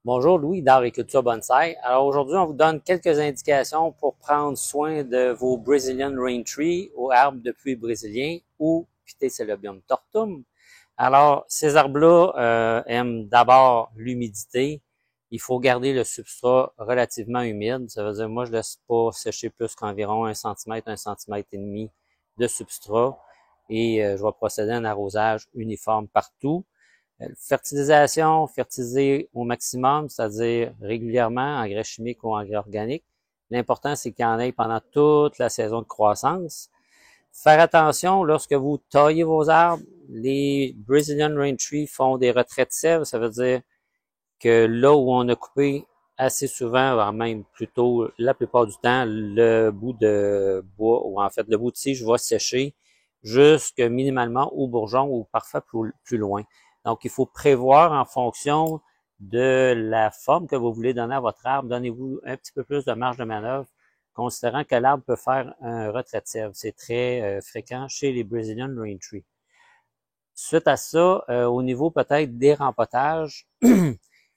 Bonjour Louis d'Agriculture Bonsai. Alors aujourd'hui, on vous donne quelques indications pour prendre soin de vos Brazilian Rain Tree ou arbres de pluie brésiliens ou Phytacillobium tortum. Alors, ces arbres-là aiment d'abord l'humidité. Il faut garder le substrat relativement humide. Ça veut dire, moi, je laisse pas sécher plus qu'environ 1 centimètre et demi de substrat. Et je vais procéder à un arrosage uniforme partout. Fertilisation, fertiliser au maximum, c'est-à-dire régulièrement, engrais chimiques ou engrais organiques. L'important, c'est qu'il y en ait pendant toute la saison de croissance. Faire attention, lorsque vous taillez vos arbres, les Brazilian Rain Tree font des retraits de sève. Ça veut dire que là où on a coupé assez souvent, voire même plutôt la plupart du temps, le bout de bois, ou en fait le bout de tige va sécher jusque minimalement au bourgeon ou parfois plus loin. Donc, il faut prévoir en fonction de la forme que vous voulez donner à votre arbre. Donnez-vous un petit peu plus de marge de manœuvre, considérant que l'arbre peut faire un retrait de sève. C'est très fréquent chez les Brazilian Rain Tree. Suite à ça, au niveau peut-être des rempotages,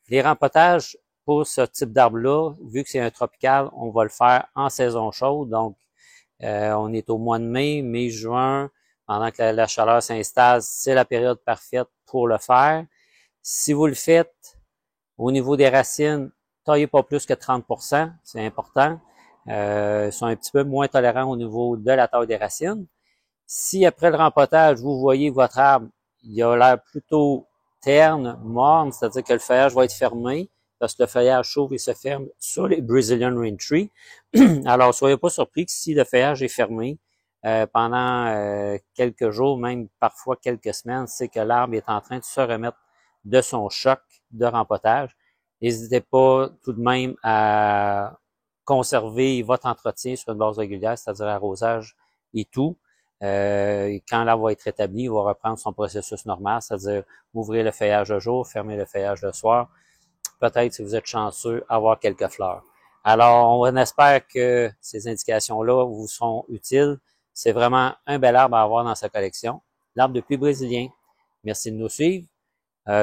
les rempotages pour ce type d'arbre-là, vu que c'est un tropical, on va le faire en saison chaude. Donc, on est au mois de mai, juin, pendant que la chaleur s'installe, c'est la période parfaite pour le faire. Si vous le faites au niveau des racines, taillez pas plus que 30%, c'est important. Ils sont un petit peu moins tolérants au niveau de la taille des racines. Si après le rempotage, vous voyez votre arbre, il a l'air plutôt terne, morne, c'est-à-dire que le feuillage va être fermé, parce que le feuillage s'ouvre et se ferme sur les Brazilian Rain Tree. Alors, soyez pas surpris que si le feuillage est fermé pendant quelques jours, même parfois quelques semaines, c'est que l'arbre est en train de se remettre de son choc de rempotage. N'hésitez pas tout de même à conserver votre entretien sur une base régulière, c'est-à-dire arrosage et tout. Quand l'arbre va être établi, il va reprendre son processus normal, c'est-à-dire ouvrir le feuillage le jour, fermer le feuillage le soir. Peut-être, si vous êtes chanceux, avoir quelques fleurs. Alors, on espère que ces indications-là vous sont utiles. C'est vraiment un bel arbre à avoir dans sa collection. L'arbre de pluie brésilien. Merci de nous suivre.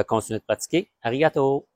Continuez de pratiquer. Arigato!